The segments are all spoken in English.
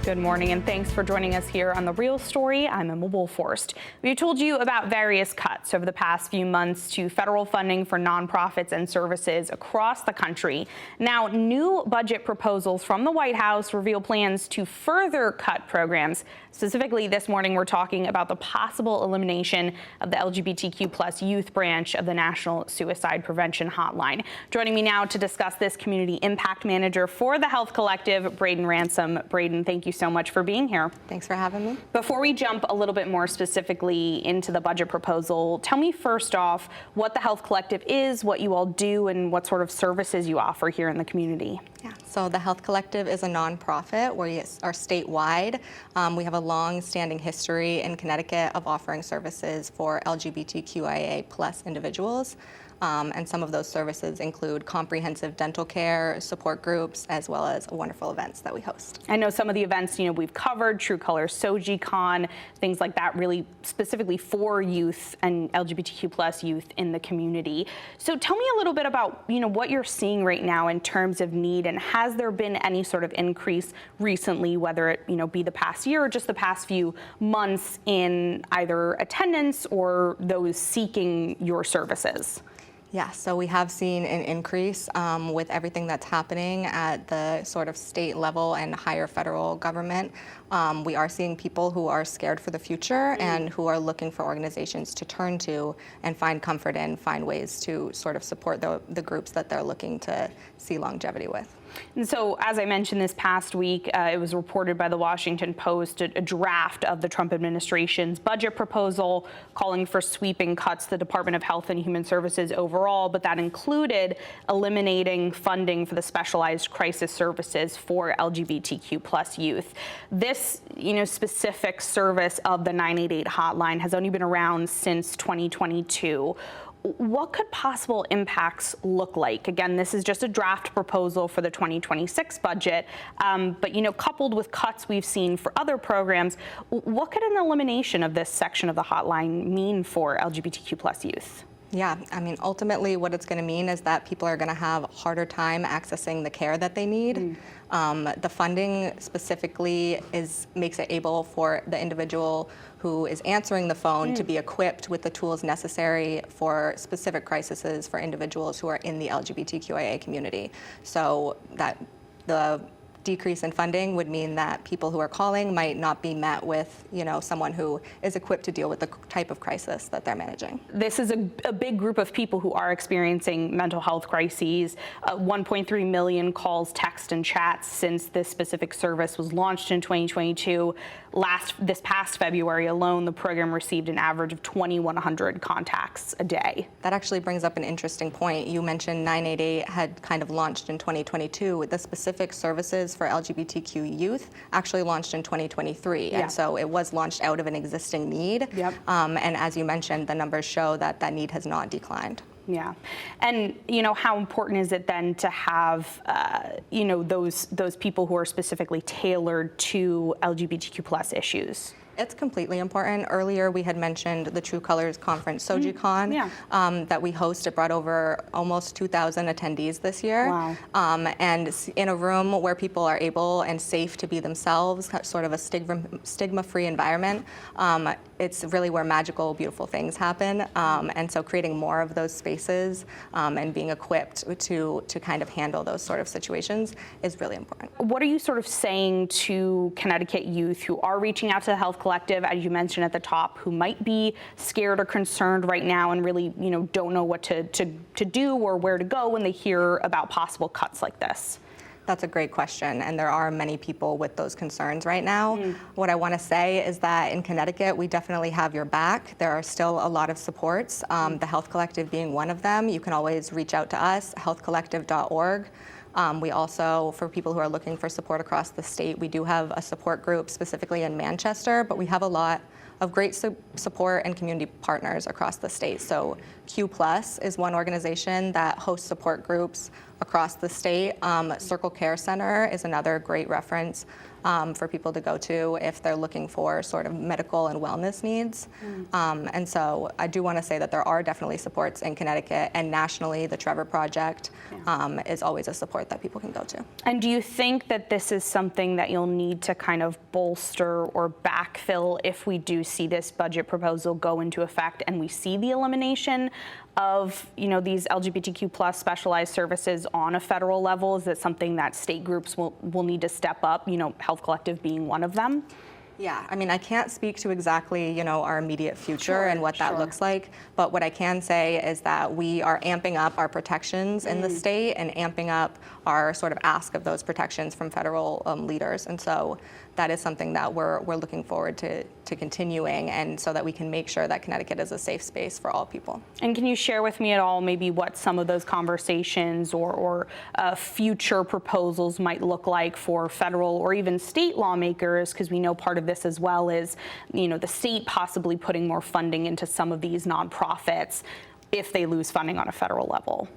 Good morning, and thanks for joining us here on The Real Story. I'm Emma Wolforst. We told you about various cuts over the past few months to federal funding for nonprofits and services across the country. Now, new budget proposals from the White House reveal plans to further cut programs. Specifically, this morning, we're talking about the possible elimination of the LGBTQ plus youth branch of the National Suicide Prevention Hotline. Joining me now to discuss this, Community Impact Manager for the Health Collective, Brayden Ransom. Brayden, thank you so much for being here. Thanks for having me. Before we jump a little bit more specifically into the budget proposal, tell me first off what the Health Collective is, what you all do, and what sort of services you offer here in the community. Yeah, so the Health Collective is a nonprofit. We are statewide. We have a long-standing history in Connecticut of offering services for LGBTQIA plus individuals. And some of those services include comprehensive dental care, support groups, as well as wonderful events that we host. I know some of the events, we've covered, True Colors SojiCon, things like that, really specifically for youth and LGBTQ plus youth in the community. So tell me a little bit about, what you're seeing right now in terms of need, and has there been any sort of increase recently, whether it, be the past year or just the past few months in either attendance or those seeking your services? Yeah, so we have seen an increase with everything that's happening at the sort of state level and higher federal government. We are seeing people who are scared for the future and who are looking for organizations to turn to and find comfort in, find ways to sort of support the groups that they're looking to see longevity with. And so, as I mentioned this past week, it was reported by the Washington Post, a draft of the Trump administration's budget proposal calling for sweeping cuts to the Department of Health and Human Services overall, but that included eliminating funding for the specialized crisis services for LGBTQ plus youth. This, specific service of the 988 hotline has only been around since 2022. What could possible impacts look like? Again, this is just a draft proposal for the 2026 budget, but coupled with cuts we've seen for other programs, what could an elimination of this section of the hotline mean for LGBTQ plus youth? Yeah, ultimately what it's going to mean is that people are going to have a harder time accessing the care that they need. The funding specifically makes it able for the individual who is answering the phone to be equipped with the tools necessary for specific crises for individuals who are in the LGBTQIA community. So that the decrease in funding would mean that people who are calling might not be met with, someone who is equipped to deal with the type of crisis that they're managing. This is a big group of people who are experiencing mental health crises. 1.3 million calls, texts, and chats since this specific service was launched in 2022. This past February alone, the program received an average of 2,100 contacts a day. That actually brings up an interesting point. You mentioned 988 had kind of launched in 2022. The specific services for LGBTQ youth actually launched in 2023. Yeah. And so it was launched out of an existing need. Yep. And as you mentioned, the numbers show that that need has not declined. Yeah. And, how important is it then to have, those people who are specifically tailored to LGBTQ plus issues? It's completely important. Earlier, we had mentioned the True Colors Conference, SojiCon, that we host. It brought over almost 2,000 attendees this year. Wow. And in a room where people are able and safe to be themselves, sort of a stigma-free environment, it's really where magical, beautiful things happen. And so creating more of those spaces and being equipped to kind of handle those sort of situations is really important. What are you sort of saying to Connecticut youth who are reaching out to the Health Collective, as you mentioned at the top, who might be scared or concerned right now and really, don't know what to do or where to go when they hear about possible cuts like this? That's a great question, and there are many people with those concerns right now. What I want to say is that in Connecticut, we definitely have your back. There are still a lot of supports, the Health Collective being one of them. You can always reach out to us, healthcollective.org. We also, for people who are looking for support across the state, we do have a support group specifically in Manchester, but we have a lot of great support and community partners across the state. So Q Plus is one organization that hosts support groups across the state. Circle Care Center is another great reference for people to go to if they're looking for sort of medical and wellness needs. And so I do want to say that there are definitely supports in Connecticut, and nationally, the Trevor Project is always a support that people can go to. And do you think that this is something that you'll need to kind of bolster or backfill if we do see this budget proposal go into effect and we see the elimination of, these LGBTQ plus specialized services on a federal level? Is that something that state groups will need to step up, Health Collective being one of them? Yeah, I mean, I can't speak to exactly, our immediate future and what that looks like, but what I can say is that we are amping up our protections in the state and amping up our sort of ask of those protections from federal leaders. And so that is something that we're looking forward to continuing, and so that we can make sure that Connecticut is a safe space for all people. And can you share with me at all maybe what some of those conversations or future proposals might look like for federal or even state lawmakers? Because we know part of this as well is, the state possibly putting more funding into some of these nonprofits if they lose funding on a federal level.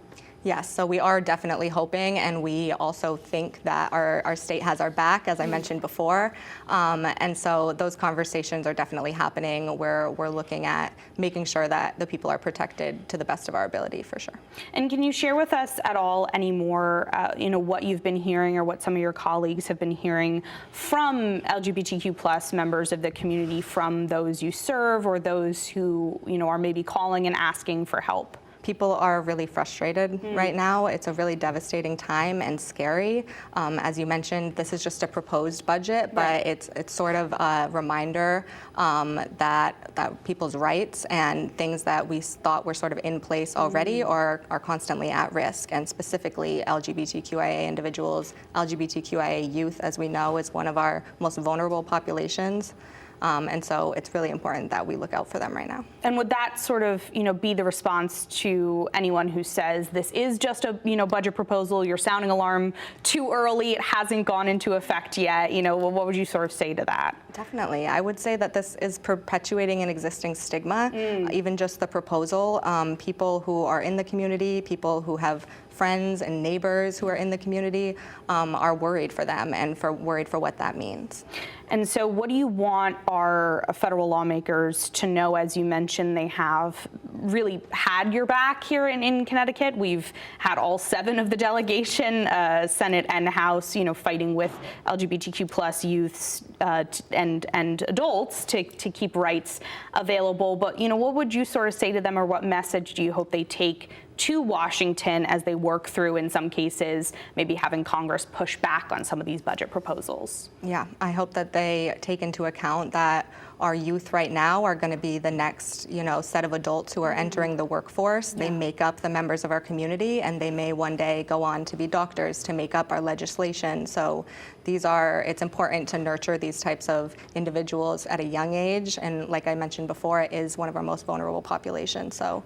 Yes, so we are definitely hoping, and we also think that our state has our back, as I mentioned before. And so those conversations are definitely happening, where we're looking at making sure that the people are protected to the best of our ability, for sure. And can you share with us at all any more, what you've been hearing or what some of your colleagues have been hearing from LGBTQ plus members of the community, from those you serve or those who, are maybe calling and asking for help? People are really frustrated right now. It's a really devastating time and scary. As you mentioned, this is just a proposed budget, but it's sort of a reminder that people's rights and things that we thought were sort of in place already are constantly at risk, and specifically LGBTQIA individuals, LGBTQIA youth, as we know, is one of our most vulnerable populations. And so it's really important that we look out for them right now. And would that sort of, be the response to anyone who says this is just a, budget proposal, you're sounding alarm too early, it hasn't gone into effect yet? What would you sort of say to that? Definitely. I would say that this is perpetuating an existing stigma, even just the proposal. People who are in the community, people who have friends and neighbors who are in the community are worried for them and worried for what that means. And so what do you want our federal lawmakers to know? As you mentioned, they have really had your back here in Connecticut. We've had all 7 of the delegation, Senate and House, fighting with LGBTQ plus youths and adults to keep rights available. But, what would you sort of say to them, or what message do you hope they take to Washington as they work through, in some cases, maybe having Congress push back on some of these budget proposals? Yeah, I hope that they take into account that our youth right now are going to be the next, set of adults who are entering the workforce. They make up the members of our community, and they may one day go on to be doctors to make up our legislation. So it's important to nurture these types of individuals at a young age. And like I mentioned before, it is one of our most vulnerable populations. So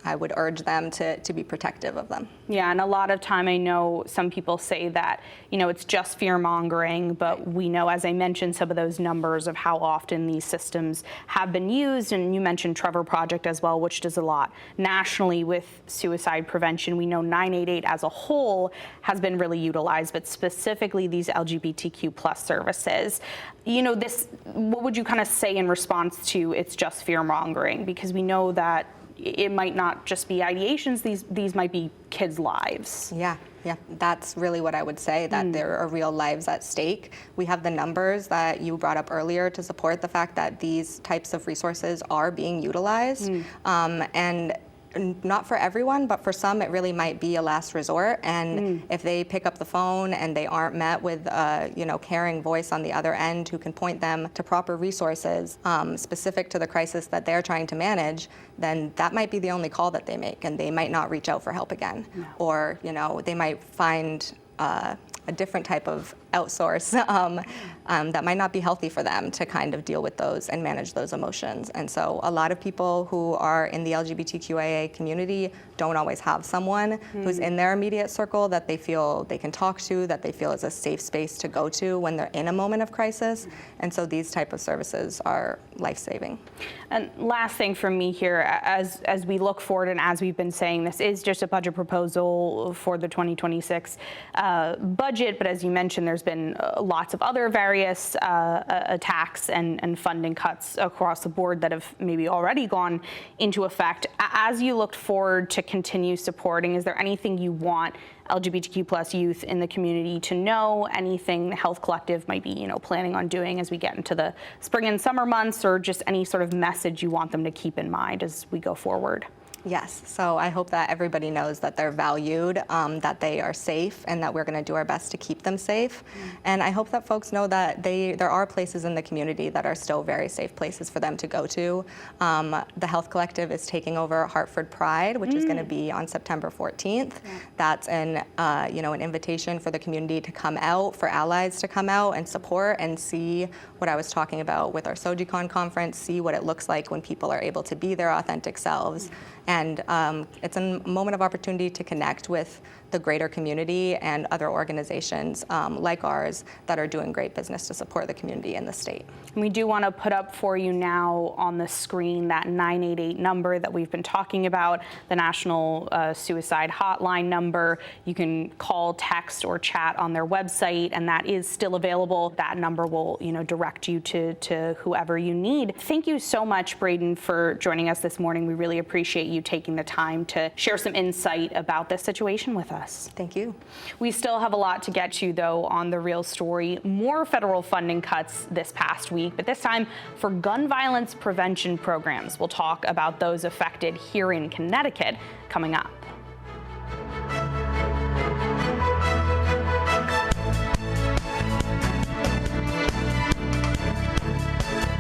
I would urge them to be protective of them. Yeah, and a lot of time I know some people say that, it's just fear-mongering, but we know, as I mentioned, some of those numbers of how often these systems have been used, and you mentioned Trevor Project as well, which does a lot nationally with suicide prevention. We know 988 as a whole has been really utilized, but specifically these LGBTQ plus services. What would you kind of say in response to it's just fear-mongering? Because we know that it might not just be ideations, these might be kids' lives. Yeah, that's really what I would say, that there are real lives at stake. We have the numbers that you brought up earlier to support the fact that these types of resources are being utilized. And not for everyone, but for some it really might be a last resort. And if they pick up the phone and they aren't met with a caring voice on the other end who can point them to proper resources specific to the crisis that they're trying to manage, then that might be the only call that they make, and they might not reach out for help again. Or they might find a different type of outsource that might not be healthy for them to kind of deal with those and manage those emotions. And so a lot of people who are in the LGBTQIA community don't always have someone who's in their immediate circle that they feel they can talk to, that they feel is a safe space to go to when they're in a moment of crisis. And so these type of services are life-saving. And last thing from me here, as we look forward and as we've been saying, this is just a budget proposal for the 2026 budget, but as you mentioned, there's been lots of other various attacks and funding cuts across the board that have maybe already gone into effect. As you look forward to continue supporting, is there anything you want LGBTQ plus youth in the community to know, anything the Health Collective might be, planning on doing as we get into the spring and summer months, or just any sort of message you want them to keep in mind as we go forward? Yes, so I hope that everybody knows that they're valued, that they are safe, and that we're going to do our best to keep them safe. And I hope that folks know that there are places in the community that are still very safe places for them to go to. The Health Collective is taking over Hartford Pride, which is going to be on September 14th. That's an invitation for the community to come out, for allies to come out and support and see what I was talking about with our SojiCon conference, see what it looks like when people are able to be their authentic selves. And it's a moment of opportunity to connect with the greater community and other organizations like ours that are doing great business to support the community in the state. And we do want to put up for you now on the screen that 988 number that we've been talking about, the National Suicide Hotline number. You can call, text, or chat on their website, and that is still available. That number will, direct you to whoever you need. Thank you so much, Brayden, for joining us this morning. We really appreciate you taking the time to share some insight about this situation with us. Thank you. We still have a lot to get to, though, on The Real Story. More federal funding cuts this past week, but this time for gun violence prevention programs. We'll talk about those affected here in Connecticut coming up.